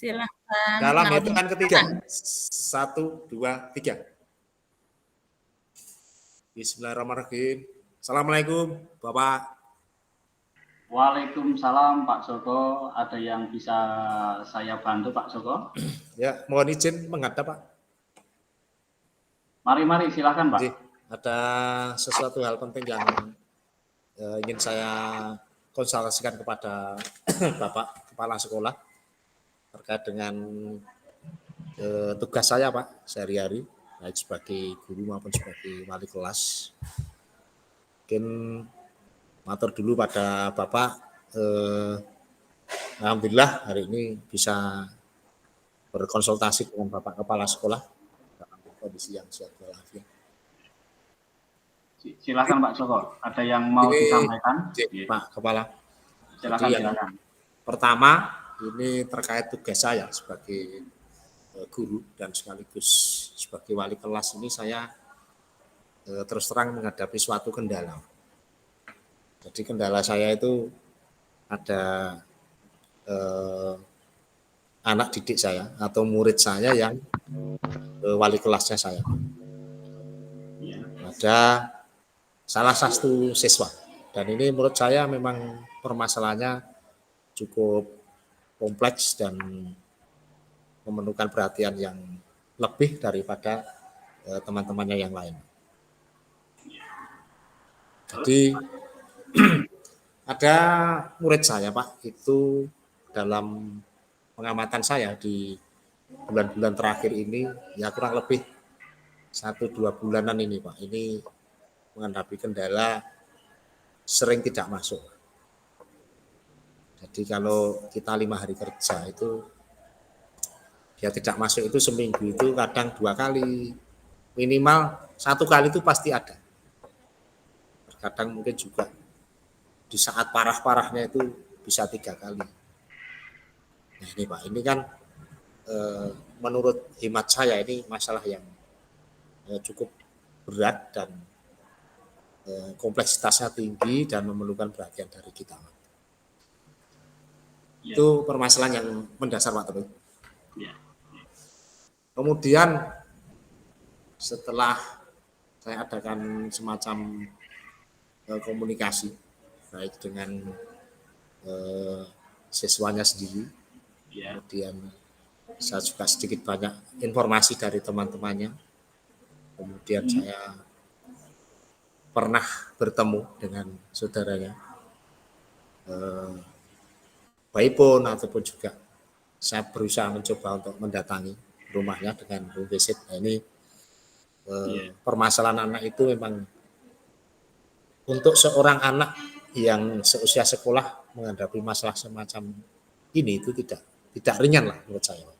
Silahkan. Dalam Naudin. hitungan ketiga. 1, 2, 3. Bismillahirrahmanirrahim. Assalamualaikum, Bapak. Waalaikumsalam, Pak Joko. Ada yang bisa saya bantu, Pak Joko? Ya, mohon izin menghadap, Pak. Mari, silakan, Pak. Jadi, ada sesuatu hal penting yang ingin saya konsultasikan kepada Bapak Kepala Sekolah terkait dengan tugas saya, Pak, sehari-hari, baik sebagai guru maupun sebagai wali kelas. Mungkin matur dulu pada Bapak. Alhamdulillah hari ini bisa berkonsultasi dengan Bapak Kepala Sekolah dalam kondisi yang sehat walafiat. Silakan Pak Joko. Ada yang mau disampaikan? Pak Kepala. Silakan. Pertama, ini terkait tugas saya sebagai guru dan sekaligus sebagai wali kelas ini saya terus terang menghadapi suatu kendala. Jadi kendala saya itu ada anak didik saya atau murid saya yang wali kelasnya saya. Ada salah satu siswa dan ini menurut saya memang permasalahannya cukup kompleks dan memerlukan perhatian yang lebih daripada teman-temannya yang lain. Jadi ada murid saya, Pak, itu dalam pengamatan saya di bulan-bulan terakhir ini ya kurang lebih 1-2 bulanan ini, Pak, ini menghadapi kendala sering tidak masuk. Jadi kalau kita 5 hari kerja itu dia tidak masuk itu seminggu itu kadang 2 kali, minimal 1 kali itu pasti ada. Terkadang mungkin juga di saat parah-parahnya itu bisa 3 kali. Nah ini Pak, ini kan menurut hemat saya ini masalah yang cukup berat dan kompleksitasnya tinggi dan memerlukan perhatian dari kita, Pak. Ya. Itu permasalahan yang mendasar, Pak Teguh. Ya. Kemudian setelah saya adakan semacam komunikasi baik dengan siswanya sendiri, ya. Kemudian saya juga sedikit banyak informasi dari teman-temannya. Kemudian saya pernah bertemu dengan saudaranya, baik pun ataupun juga saya berusaha mencoba untuk mendatangi rumahnya dengan home visit. Nah, ini permasalahan anak itu memang untuk seorang anak yang seusia sekolah menghadapi masalah semacam ini itu tidak ringan lah menurut saya.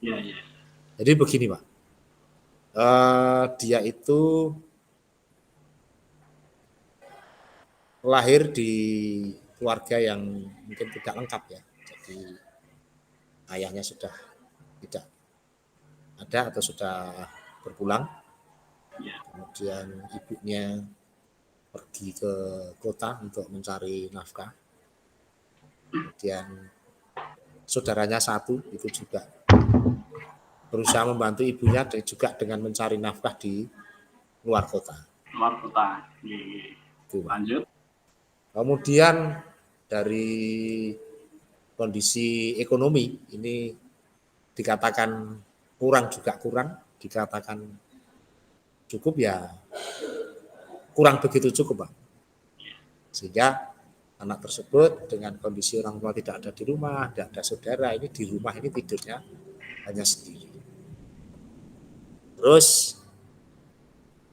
Jadi begini, Pak, dia itu lahir di keluarga yang mungkin tidak lengkap ya. Jadi ayahnya sudah tidak ada atau sudah berpulang. Kemudian ibunya pergi ke kota untuk mencari nafkah. Kemudian saudaranya satu itu juga berusaha membantu ibunya dan juga dengan mencari nafkah di luar kota. Lanjut. Kemudian dari kondisi ekonomi ini dikatakan kurang, dikatakan cukup ya kurang begitu cukup, Pak. Sehingga anak tersebut dengan kondisi orang tua tidak ada di rumah, tidak ada saudara, ini di rumah ini tidurnya hanya sendiri. Terus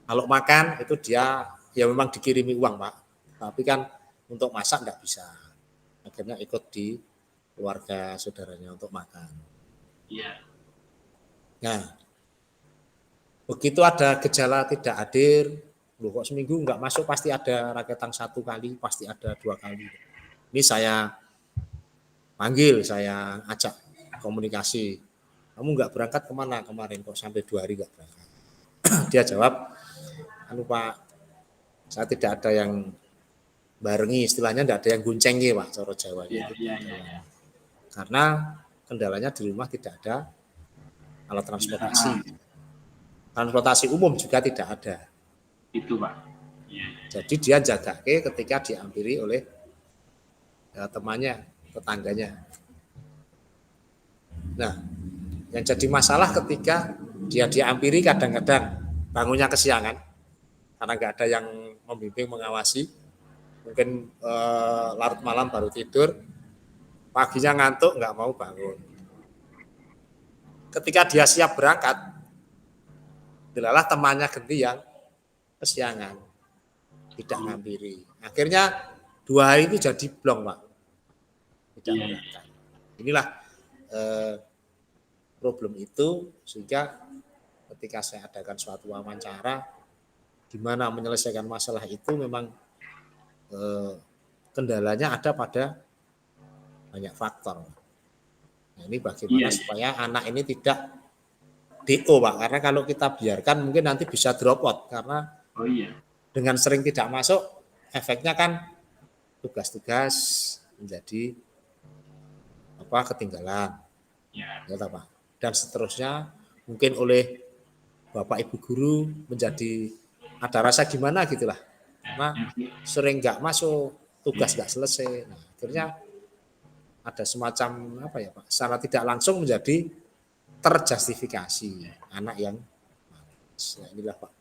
kalau makan itu dia ya memang dikirimi uang, Pak, tapi kan untuk masak nggak bisa. Akhirnya ikut di keluarga saudaranya untuk makan. Iya. Nah, begitu ada gejala tidak hadir, loh kok seminggu nggak masuk, pasti ada raketang 1 kali, pasti ada 2 kali. Ini saya panggil, saya ajak komunikasi. Kamu nggak berangkat kemana kemarin kok sampai 2 hari nggak berangkat? Dia jawab, Pak, saya tidak ada yang barengi, istilahnya tidak ada yang guncengi, Pak, cara Jawa. Iya. Karena kendalanya di rumah tidak ada alat transportasi. Transportasi umum juga tidak ada. Itu Pak. Ya. Jadi dia jaga ketika dihampiri oleh temannya, tetangganya. Nah, yang jadi masalah ketika dia dihampiri kadang-kadang bangunnya kesiangan karena nggak ada yang membimbing, mengawasi. Mungkin larut malam baru tidur, paginya ngantuk nggak mau bangun. Ketika dia siap berangkat, delalah temannya ganti yang kesiangan, tidak ngampiri. Akhirnya 2 hari itu jadi blong, Pak. Tidak berangkat. Inilah problem itu, sehingga ketika saya adakan suatu wawancara, gimana menyelesaikan masalah itu memang kendalanya ada pada banyak faktor. Nah, ini bagaimana supaya anak ini tidak DO, Pak, karena kalau kita biarkan mungkin nanti bisa drop out karena dengan sering tidak masuk, efeknya kan tugas-tugas menjadi ketinggalan, ya Pak. Dan seterusnya mungkin oleh Bapak Ibu guru menjadi ada rasa gimana gitulah, karena sering nggak masuk, tugas nggak selesai. Nah, akhirnya ada semacam Pak, secara tidak langsung menjadi terjustifikasi anak yang malas. Nah, inilah Pak.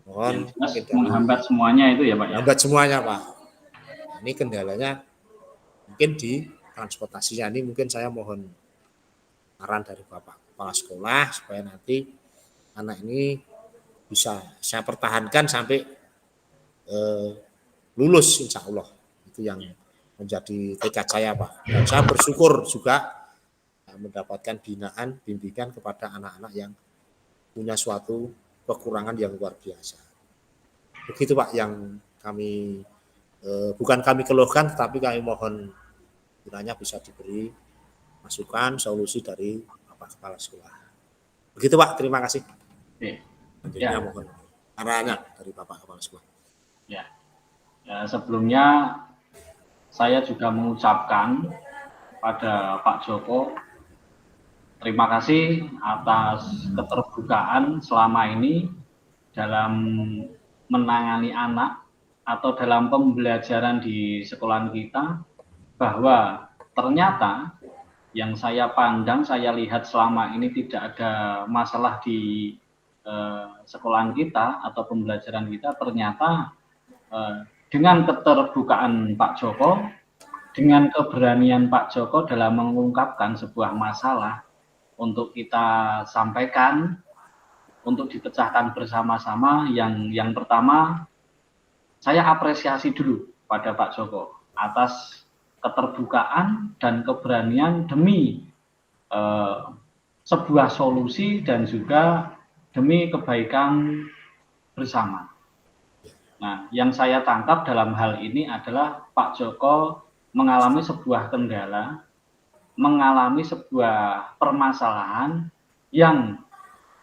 Mohon menghambat semuanya itu ya Pak. Menghambat semuanya Pak. Nah, ini kendalanya mungkin di transportasinya. Ini mungkin saya mohon saran dari Bapak Kepala Sekolah supaya nanti anak ini bisa saya pertahankan sampai lulus insya Allah. Itu yang menjadi tekad saya Pak. Dan saya bersyukur juga mendapatkan binaan, bimbingan kepada anak-anak yang punya suatu kekurangan yang luar biasa. Begitu Pak yang kami, bukan kami keluhkan, tetapi kami mohon kiranya bisa diberi masukan, solusi dari Bapak Kepala Sekolah. Begitu Pak, terima kasih. Selanjutnya mohon arahannya dari Bapak Kepala Sekolah. Ya, sebelumnya saya juga mengucapkan pada Pak Joko terima kasih atas keterbukaan selama ini dalam menangani anak atau dalam pembelajaran di sekolah kita, bahwa ternyata yang saya pandang, saya lihat selama ini tidak ada masalah di sekolah kita atau pembelajaran kita. Ternyata dengan keterbukaan Pak Joko, dengan keberanian Pak Joko dalam mengungkapkan sebuah masalah untuk kita sampaikan, untuk dipecahkan bersama-sama. Yang pertama, saya apresiasi dulu pada Pak Joko atas keterbukaan dan keberanian demi sebuah solusi dan juga demi kebaikan bersama. Nah, yang saya tangkap dalam hal ini adalah Pak Joko mengalami sebuah kendala, mengalami sebuah permasalahan yang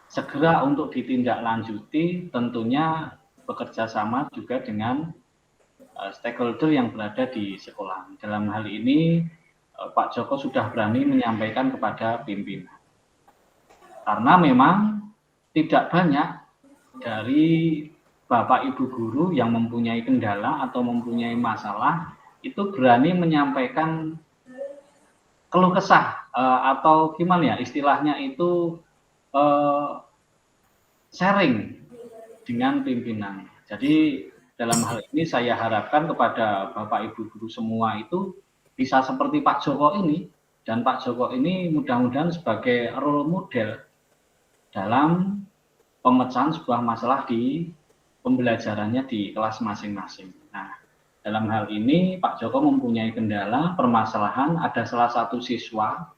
segera untuk ditindaklanjuti, tentunya bekerja sama juga dengan stakeholder yang berada di sekolah. Dalam hal ini Pak Joko sudah berani menyampaikan kepada pimpinan. Karena memang tidak banyak dari Bapak Ibu guru yang mempunyai kendala atau mempunyai masalah itu berani menyampaikan keluh kesah atau gimana ya istilahnya itu sharing dengan pimpinan. Jadi dalam hal ini saya harapkan kepada Bapak Ibu guru semua itu bisa seperti Pak Joko ini, dan Pak Joko ini mudah-mudahan sebagai role model dalam pemecahan sebuah masalah di pembelajarannya di kelas masing-masing. Nah, dalam hal ini Pak Joko mempunyai kendala, permasalahan, ada salah satu siswa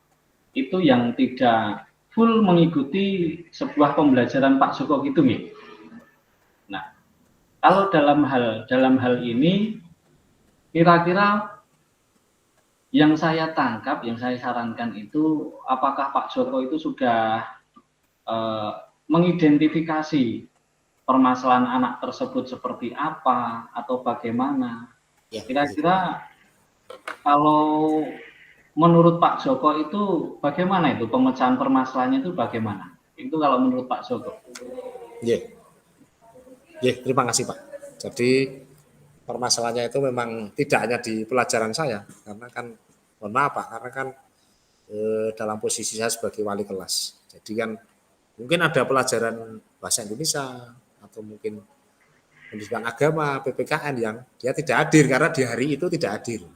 itu yang tidak full mengikuti sebuah pembelajaran Pak Joko gitu nih. Nah, kalau dalam hal ini kira-kira yang saya tangkap, yang saya sarankan itu, apakah Pak Joko itu sudah mengidentifikasi permasalahan anak tersebut seperti apa atau bagaimana? Kira-kira kalau menurut Pak Joko itu bagaimana itu pemecahan permasalahannya itu bagaimana? Itu kalau menurut Pak Joko. Yeah. Terima kasih Pak. Jadi permasalahannya itu memang tidak hanya di pelajaran saya, karena kan mohon maaf Pak, karena kan dalam posisi saya sebagai wali kelas. Jadi kan mungkin ada pelajaran bahasa Indonesia atau mungkin pendidikan agama, PPKN yang dia tidak hadir karena di hari itu tidak hadir.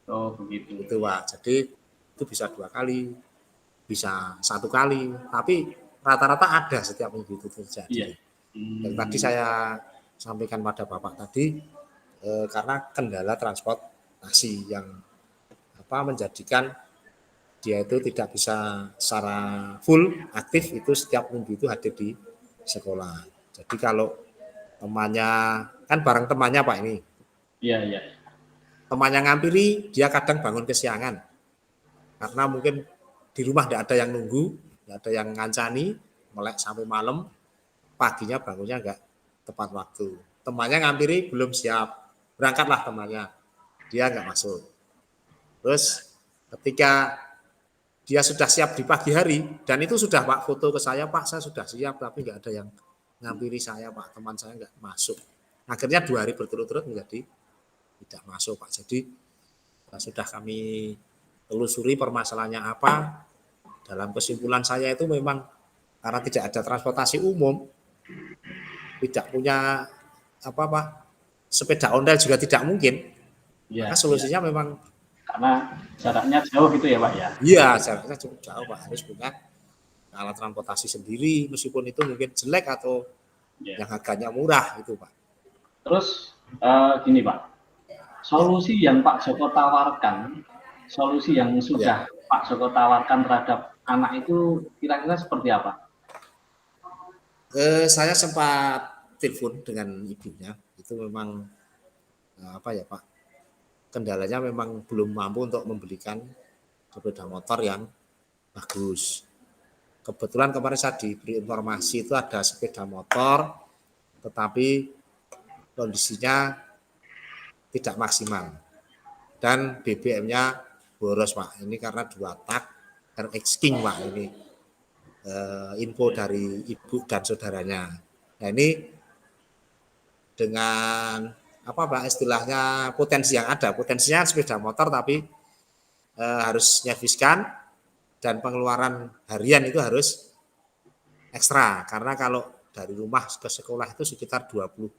Oh begitu. Itu Pak. Jadi itu bisa 2 kali, bisa 1 kali, tapi rata-rata ada setiap minggu itu terjadi. Iya. Dan tadi saya sampaikan pada Bapak tadi karena kendala transportasi yang menjadikan dia itu tidak bisa secara full aktif itu setiap minggu itu hadir di sekolah. Jadi kalau temannya kan bareng temannya Pak ini. Iya. Temannya ngampiri, dia kadang bangun kesiangan. Karena mungkin di rumah tidak ada yang nunggu, tidak ada yang ngancani, melek sampai malam, paginya bangunnya enggak tepat waktu. Temannya ngampiri belum siap, berangkatlah temannya, dia enggak masuk. Terus ketika dia sudah siap di pagi hari, dan itu sudah Pak foto ke saya, Pak saya sudah siap, tapi enggak ada yang ngampiri saya Pak, teman saya enggak masuk. Akhirnya 2 hari berturut-turut menjadi tidak masuk Pak. Jadi sudah kami telusuri permasalahannya apa. Dalam kesimpulan saya itu memang karena tidak ada transportasi umum, tidak punya sepeda ondel juga tidak mungkin. Ya, Maka solusinya memang karena jaraknya jauh gitu ya Pak ya. Iya, jaraknya cukup jauh Pak. Harus punya alat transportasi sendiri, meskipun itu mungkin jelek atau yang harganya murah itu Pak. Terus gini Pak, solusi yang Pak Joko tawarkan, solusi yang sudah Pak Joko tawarkan terhadap anak itu kira-kira seperti apa? Saya sempat telepon dengan ibunya, itu memang Pak, kendalanya memang belum mampu untuk membelikan sepeda motor yang bagus. Kebetulan kemarin saya diberi informasi itu ada sepeda motor, tetapi kondisinya tidak maksimal dan BBM-nya boros Pak. Ini karena 2 tak RX King Pak ini. Info dari ibu dan saudaranya. Nah ini dengan Pak istilahnya potensi yang ada, potensinya sepeda motor tapi harus nyerviskan dan pengeluaran harian itu harus ekstra karena kalau dari rumah ke sekolah itu sekitar 20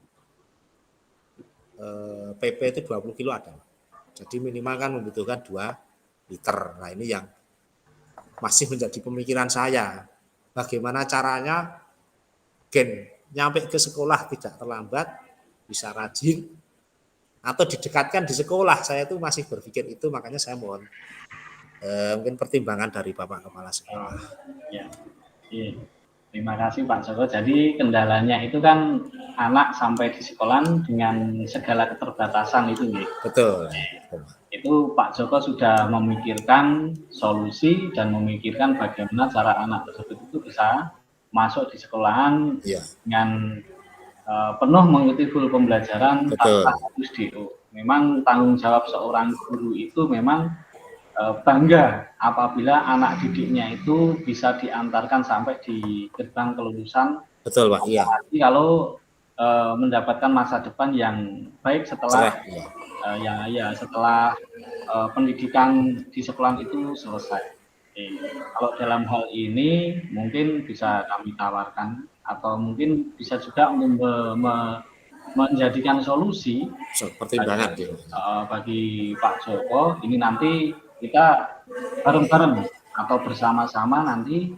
PP itu 20 kilo ada. Jadi minimal kan membutuhkan 2 liter. Nah ini yang masih menjadi pemikiran saya. Bagaimana caranya nyampe ke sekolah tidak terlambat, bisa rajin, atau didekatkan di sekolah. Saya itu masih berpikir itu, makanya saya mohon mungkin pertimbangan dari Bapak Kepala Sekolah. Ya. Terima kasih Pak Joko. Jadi kendalanya itu kan anak sampai di sekolah dengan segala keterbatasan itu. Betul. Itu Pak Joko sudah memikirkan solusi dan memikirkan bagaimana cara anak tersebut itu bisa masuk di sekolahan dengan penuh mengikuti full pembelajaran tanpa harus DO. Memang tanggung jawab seorang guru itu memang bangga apabila anak didiknya itu bisa diantarkan sampai di gerbang kelulusan. Betul Pak, iya. Kalau mendapatkan masa depan yang baik setelah setelah pendidikan di sekolah itu selesai. Kalau dalam hal ini mungkin bisa kami tawarkan atau mungkin bisa juga menjadikan solusi pertimbangan bagi Pak Joko. Ini nanti kita bareng-bareng atau bersama-sama nanti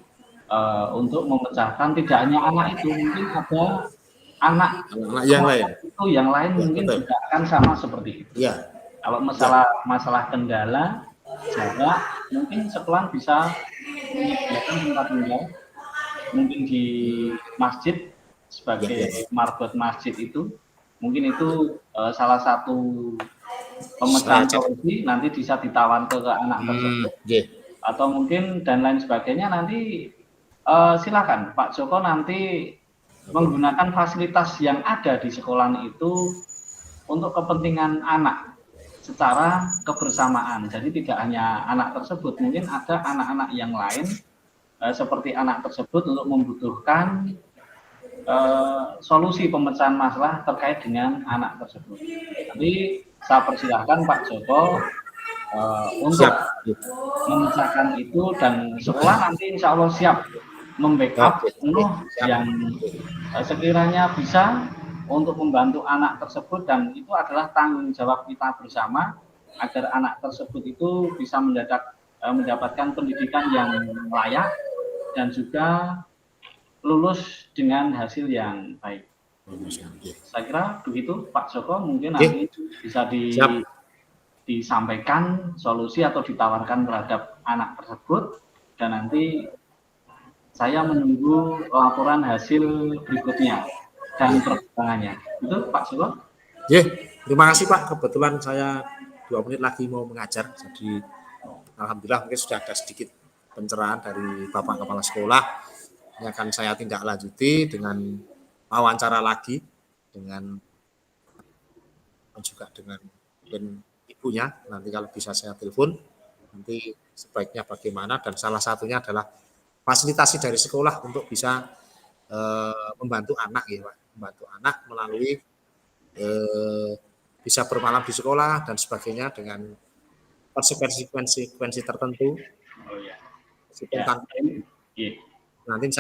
untuk memecahkan tidak hanya anak itu, mungkin ada anak yang lain itu yang lain mungkin juga akan sama seperti itu. Kalau masalah kendala jarak, mungkin sekolah bisa menyediakan tempat tinggal, mungkin di masjid sebagai marbot masjid itu, mungkin itu salah satu pemecahan solusi nanti bisa ditawar ke anak tersebut, atau mungkin dan lain sebagainya. Nanti silakan Pak Joko nanti menggunakan fasilitas yang ada di sekolah itu untuk kepentingan anak. secara kebersamaan. Jadi tidak hanya anak tersebut, mungkin ada anak-anak yang lain seperti anak tersebut untuk membutuhkan solusi pemecahan masalah terkait dengan anak tersebut. Tapi saya persilahkan Pak Joko untuk memecahkan itu, dan sekolah nanti insya Allah siap membackup penuh yang sekiranya bisa untuk membantu anak tersebut, dan itu adalah tanggung jawab kita bersama agar anak tersebut itu bisa mendapatkan pendidikan yang layak dan juga lulus dengan hasil yang baik. Saya kira begitu Pak Joko, mungkin nanti bisa disampaikan solusi atau ditawarkan terhadap anak tersebut, dan nanti saya menunggu laporan hasil berikutnya dan perkembangannya. Itu Pak Joko. Terima kasih Pak. Kebetulan saya 2 menit lagi mau mengajar, jadi alhamdulillah mungkin sudah ada sedikit pencerahan dari Bapak Kepala Sekolah. Ini akan saya tindak lanjuti dengan wawancara lagi dengan juga dengan ibunya. Nanti kalau bisa saya telepon, nanti sebaiknya bagaimana, dan salah satunya adalah fasilitasi dari sekolah untuk bisa membantu anak ya Pak, membantu anak melalui bisa bermalam di sekolah dan sebagainya dengan konsekuensi tertentu. Nanti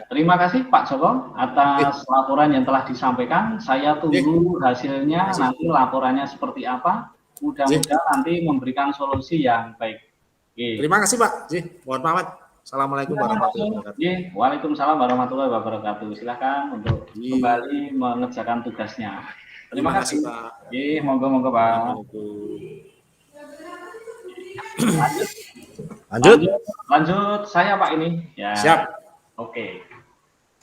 terima kasih Pak Joko atas laporan yang telah disampaikan. Saya tunggu hasilnya, nanti laporannya seperti apa. Mudah-mudahan nanti memberikan solusi yang baik. Terima kasih Pak. Mohon pamit. Assalamualaikum warahmatullahi wabarakatuh. Waalaikumsalam warahmatullahi wabarakatuh. Silakan untuk kembali mengerjakan tugasnya. Terima kasih Pak. Monggo Pak. Lanjut saya Pak ini. Ya. Siap. Oke.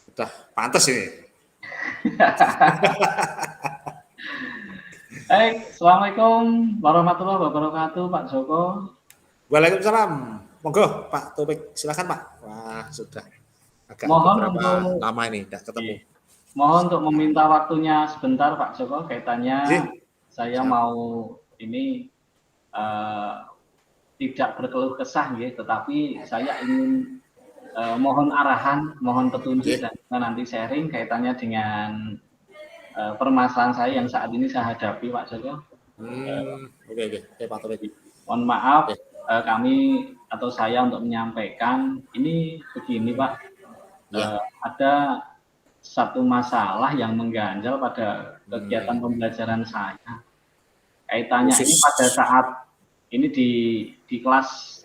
Udah pantas ini. Baik, Assalamualaikum warahmatullahi wabarakatuh Pak Joko. Waalaikumsalam. Monggo Pak Taufik, silakan Pak. Wah, sudah agak lama ini tidak ketemu. Mohon untuk meminta waktunya sebentar Pak Joko, kaitannya saya mau ini tidak berkeluh kesah ya, tetapi saya ingin mohon arahan, mohon petunjuk, dan nanti sharing kaitannya dengan permasalahan saya yang saat ini saya hadapi Pak Joko. Oke Pak Taufik. Mohon maaf kami atau saya untuk menyampaikan ini begini Pak. Ada satu masalah yang mengganjal pada kegiatan pembelajaran saya. Kaitannya ini pada saat ini di kelas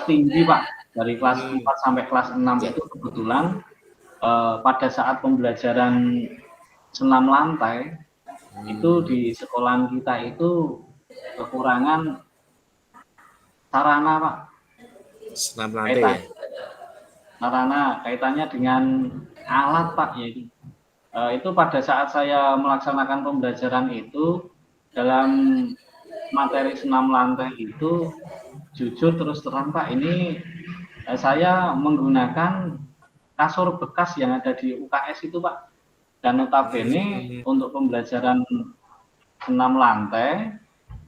tinggi Pak, dari kelas 4 sampai kelas 6 itu kebetulan pada saat pembelajaran senam lantai itu di sekolahan kita itu kekurangan sarana Pak. Senam lantai. Sarana kaitannya dengan alat Pak, yaitu itu pada saat saya melaksanakan pembelajaran itu dalam materi senam lantai itu, jujur terus terang Pak, ini saya menggunakan kasur bekas yang ada di UKS itu Pak, dan notabene untuk pembelajaran senam lantai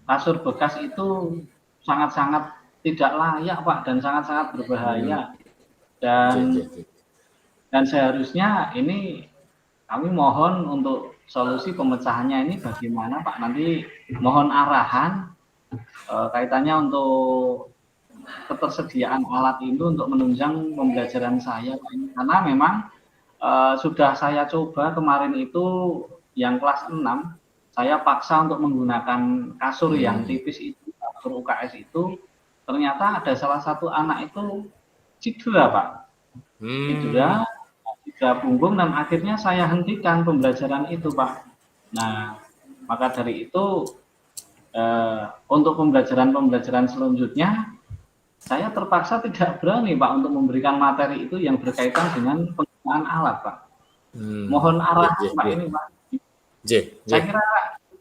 kasur bekas itu sangat-sangat tidak layak Pak, dan sangat-sangat berbahaya, dan seharusnya ini kami mohon untuk solusi pemecahannya ini bagaimana Pak, nanti mohon arahan kaitannya untuk ketersediaan alat itu untuk menunjang pembelajaran saya Pak, ini karena memang sudah saya coba kemarin itu yang kelas 6 saya paksa untuk menggunakan kasur yang tipis itu, kasur UKS itu, ternyata ada salah satu anak itu cedera Pak, cedera punggung, dan akhirnya saya hentikan pembelajaran itu Pak. Nah, maka dari itu untuk pembelajaran selanjutnya saya terpaksa tidak berani Pak untuk memberikan materi itu yang berkaitan dengan penggunaan alat Pak. Mohon arah Pak ini Pak. Saya kira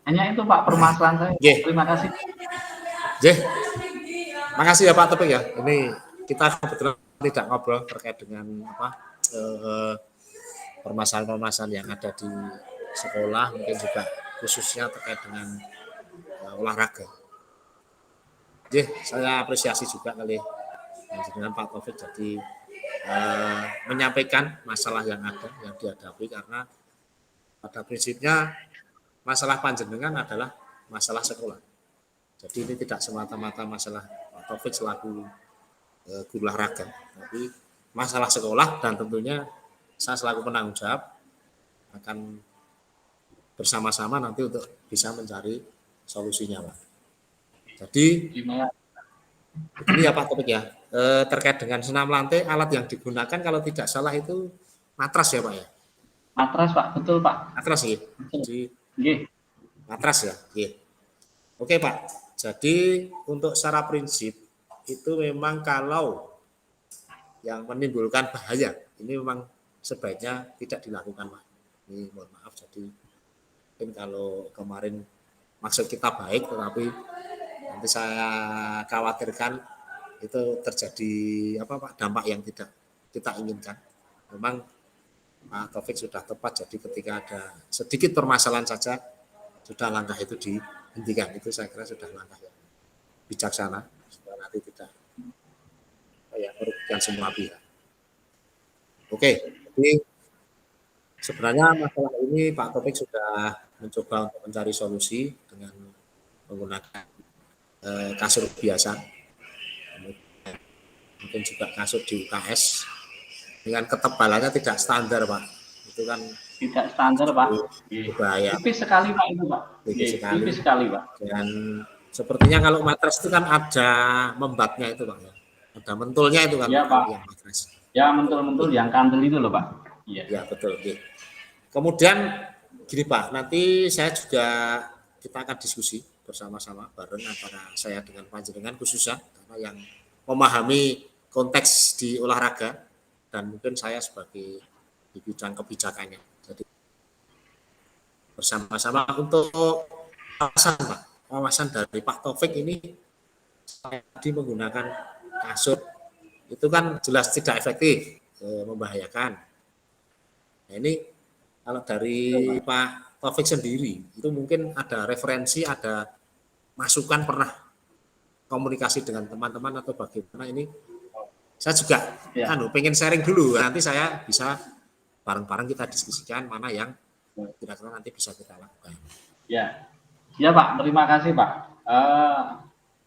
hanya itu Pak permasalahan saya. Terima kasih. Makasih ya Pak Topik ya. Ini kita kebetulan tidak ngobrol terkait dengan permasalahan-permasalahan yang ada di sekolah, mungkin juga khususnya terkait dengan olahraga. Jadi saya apresiasi juga kali dengan Pak Taufik jadi menyampaikan masalah yang ada yang dihadapi, karena pada prinsipnya masalah panjenengan adalah masalah sekolah. Jadi ini tidak semata-mata masalah Pak Taufik selaku guru olahraga, tapi masalah sekolah, dan tentunya saya selaku penanggung jawab akan bersama-sama nanti untuk bisa mencari solusinya, Pak. Jadi ini ya Pak Taufik ya, terkait dengan senam lantai, alat yang digunakan kalau tidak salah itu matras ya Pak ya? Matras Pak, betul Pak. Matras ya? Jadi Nggih. Matras ya? Nggih. Oke Pak, jadi untuk secara prinsip itu memang kalau yang menimbulkan bahaya, ini memang sebaiknya tidak dilakukan Pak. Ini mohon maaf, jadi mungkin kalau kemarin maksud kita baik, tetapi nanti saya khawatirkan itu terjadi Pak, dampak yang tidak kita inginkan. Memang Pak Taufik sudah tepat, jadi ketika ada sedikit permasalahan saja sudah langkah itu dihentikan. Itu saya kira sudah langkah yang bijaksana supaya nanti tidak merugikan semua pihak. Oke, jadi sebenarnya masalah ini Pak Taufik sudah mencoba untuk mencari solusi dengan menggunakan kasur biasa, mungkin juga kasur di UKS dengan ketebalannya tidak standar Pak, itu kan tidak standar Pak, bahaya. Tipis sekali Pak itu Pak, tipis sekali Pak. Dan sepertinya kalau matras itu kan ada membatnya itu Pak, ada mentulnya itu kan ya, Pak. Yang matras. Ya mentul-mentul yang kandel itu loh Pak. Iya ya, betul. Ya. Kemudian gini Pak, nanti saya juga kita akan diskusi bersama-sama bareng antara saya dengan panjenengan khususnya karena yang memahami konteks di olahraga dan mungkin saya sebagai di bidang kebijakannya. Jadi bersama-sama untuk wawasan dari Pak Taufik ini tadi menggunakan kasur itu kan jelas tidak efektif, membahayakan. Nah ini kalau dari Pak Taufik sendiri itu mungkin ada referensi, ada masukan, pernah komunikasi dengan teman-teman atau bagaimana ini? Saya juga pengen sharing dulu, nanti saya bisa bareng-bareng kita diskusikan mana yang kira-kira nanti bisa kita lakukan. Ya Pak, terima kasih Pak.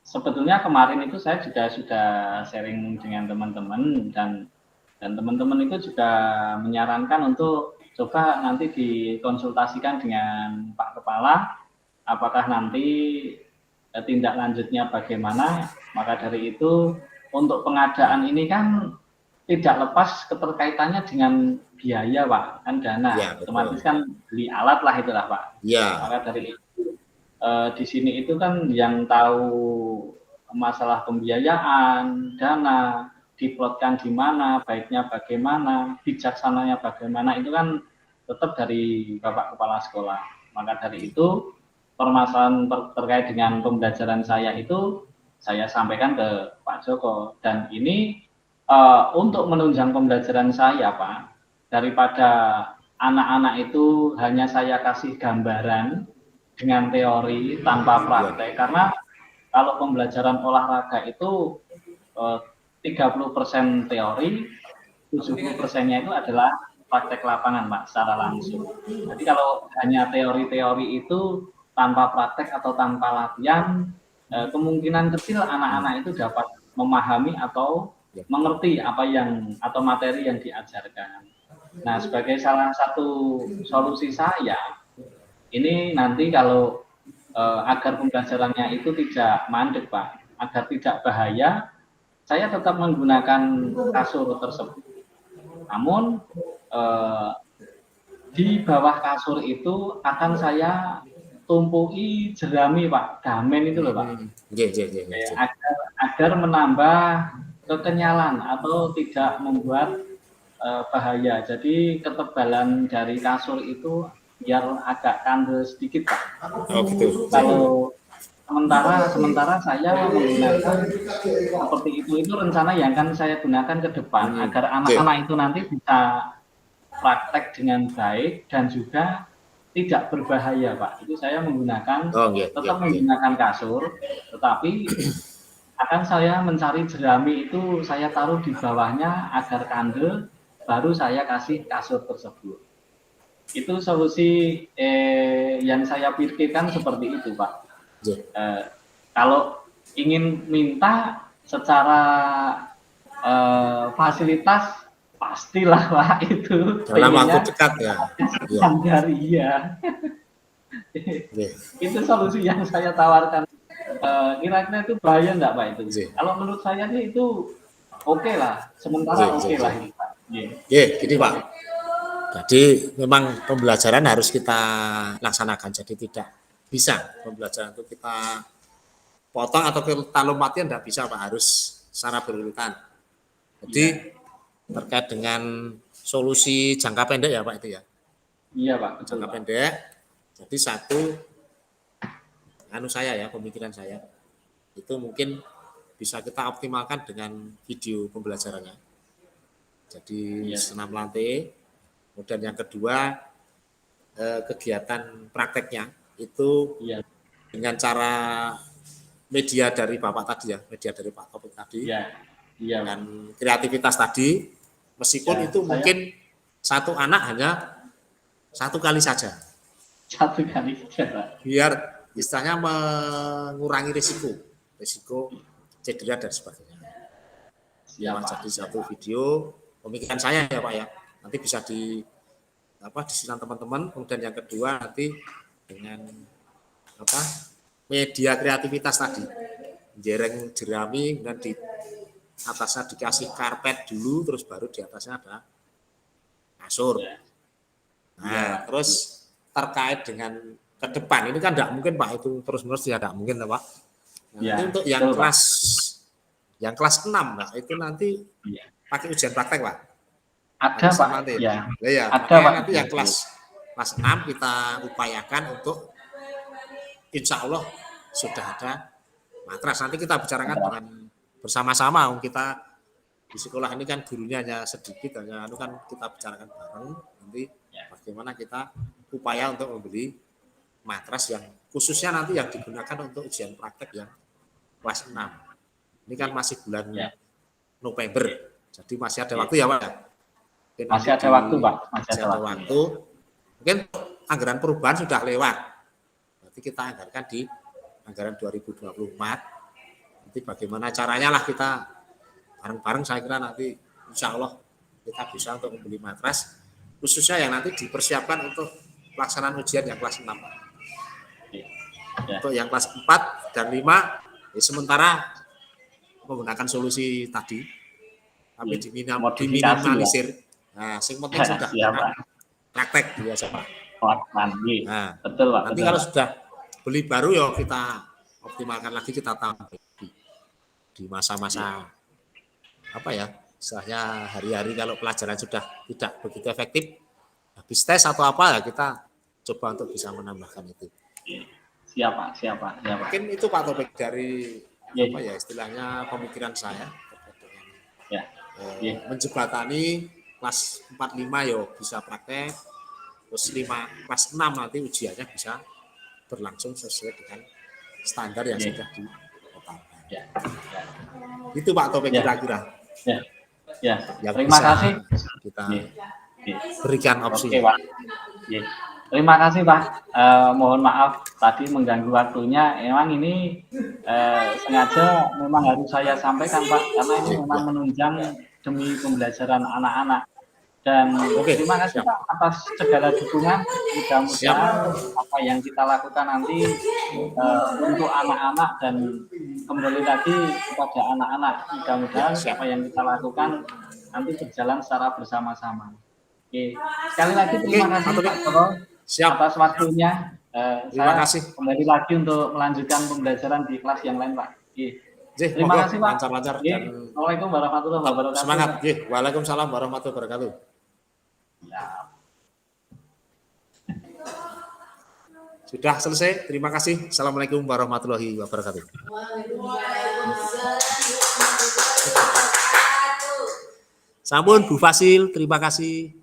Sebetulnya kemarin itu saya juga sudah sharing dengan teman-teman dan teman-teman itu juga menyarankan untuk coba nanti dikonsultasikan dengan Pak Kepala, apakah nanti tindak lanjutnya bagaimana. Maka dari itu untuk pengadaan ini kan tidak lepas keterkaitannya dengan biaya Pak, kan dana, ya, otomatis kan beli alat lah itulah Pak. Ya. Maka dari itu di sini itu kan yang tahu masalah pembiayaan, dana, diplotkan di mana, baiknya bagaimana, bijaksananya bagaimana, itu kan tetap dari Bapak Kepala Sekolah. Maka dari itu permasalahan terkait dengan pembelajaran saya itu saya sampaikan ke Pak Joko, dan ini untuk menunjang pembelajaran saya Pak, daripada anak-anak itu hanya saya kasih gambaran dengan teori tanpa praktek, karena kalau pembelajaran olahraga itu 30% teori, 70%-nya itu adalah praktek lapangan Pak, secara langsung. Jadi kalau hanya teori-teori itu tanpa praktek atau tanpa latihan, kemungkinan kecil anak-anak itu dapat memahami atau mengerti apa yang atau materi yang diajarkan. Nah, sebagai salah satu solusi saya, ini nanti kalau agar pembelajarannya itu tidak mandek Pak, agar tidak bahaya, saya tetap menggunakan kasur tersebut. Namun di bawah kasur itu akan saya tumpuki jerami Pak, damen itu loh Pak. Agar menambah kekenyalan atau tidak membuat bahaya. Jadi ketebalan dari kasur itu biar agak kandel sedikit Pak. Oh gitu. Kalau sementara saya menggunakan seperti itu rencana yang akan saya gunakan ke depan agar anak-anak itu nanti bisa praktek dengan baik dan juga tidak berbahaya Pak. Itu saya menggunakan tetap okay. menggunakan kasur, tetapi akan saya mencari jerami itu saya taruh di bawahnya agar kandel, baru saya kasih kasur tersebut. Itu solusi yang saya pikirkan seperti itu Pak. Kalau ingin minta secara fasilitas pastilah Pak itu dalam waktu dekat ya. Iya. Itu solusi yang saya tawarkan. Kira-kira itu bahaya enggak Pak itu? Kalau menurut saya sih itu oke lah, sementara oke lah ini Pak. Gini Pak. Jadi memang pembelajaran harus kita laksanakan. Jadi tidak bisa pembelajaran itu kita potong atau kita lompati, tidak bisa Pak, harus secara berurutan. Jadi terkait dengan solusi jangka pendek ya Pak itu ya. Iya Pak. Jangka pendek. Jadi satu pemikiran saya itu mungkin bisa kita optimalkan dengan video pembelajarannya. Jadi senam lantai. Kemudian yang kedua kegiatan prakteknya itu dengan cara media dari Bapak tadi ya, media dari Pak Topik tadi, dengan kreativitas tadi, meskipun itu mungkin satu anak hanya satu kali saja. Satu kali saja. Biar istilahnya mengurangi risiko cedera dan sebagainya. Jadi satu video pemikiran saya ya Pak ya. Nanti bisa disilang teman-teman. Kemudian yang kedua nanti dengan media kreativitas tadi, jereng jerami, dan di atasnya dikasih karpet dulu, terus baru di atasnya ada kasur. Nah, terus terkait dengan ke depan ini kan tidak mungkin Pak, itu terus-menerus tidak mungkin Pak. Nah, itu untuk yang kelas 6 Pak, itu nanti pakai ujian praktek Pak. Ada Pak. Nanti. Ya. Ada Pak. Nanti yang kelas 6 kita upayakan untuk insya Allah sudah ada matras. Nanti kita bicarakan dengan bersama-sama. Kita di sekolah ini kan gurunya hanya sedikit, kan kita bicarakan bareng. Nanti bagaimana kita upaya untuk membeli matras yang khususnya nanti yang digunakan untuk ujian praktek yang kelas 6. Ini kan masih bulan November, jadi masih ada waktu ya Pak. Masih ada waktu Pak. Masih ada waktu. Mungkin anggaran perubahan sudah lewat. Nanti kita anggarkan di anggaran 2024. Nanti bagaimana caranya lah kita bareng-bareng, saya kira nanti insya Allah kita bisa untuk membeli matras khususnya yang nanti dipersiapkan untuk pelaksanaan ujian yang kelas 6. Untuk yang kelas 4 dan 5 sementara menggunakan solusi tadi, tapi diminimalisir. Nah, yang penting sudah praktek biasa Pak. Nah, betul Pak. Nanti kalau sudah beli baru ya kita optimalkan lagi, kita tambah di masa-masa istilahnya hari-hari kalau pelajaran sudah tidak begitu efektif, habis tes atau apa ya kita coba untuk bisa menambahkan itu. Siapa. Mungkin itu Pak Topik dari istilahnya pemikiran saya terkait dengan menjembatani kelas 4-5 bisa praktek, terus kelas 6 nanti ujiannya bisa berlangsung sesuai dengan standar yang sudah ditetapkan. Itu Pak Topik kira-kira. Terima kasih. Kita berikan opsi. Oke, Pak. Terima kasih Pak. Mohon maaf tadi mengganggu waktunya. Emang ini sengaja memang harus saya sampaikan Pak, karena ini memang menunjang demi pembelajaran anak-anak. Dan terima kasih Pak atas segala dukungan. Mudah-mudahan apa yang kita lakukan nanti untuk anak-anak dan kembali lagi kepada anak-anak. Mudah-mudahan apa yang kita lakukan nanti berjalan secara bersama-sama. Oke. Sekali lagi terima kasih Pak Joko atas waktunya. Terima kasih. Kembali lagi untuk melanjutkan pembelajaran di kelas yang lain Pak. Terima kasih Pak. Lancar-lancar. Assalamualaikum warahmatullahi wabarakatuh. Semangat. Waalaikumsalam warahmatullahi wabarakatuh. Sudah selesai. Terima kasih. Assalamualaikum warahmatullahi wabarakatuh. Sampun Bu Fasil, terima kasih.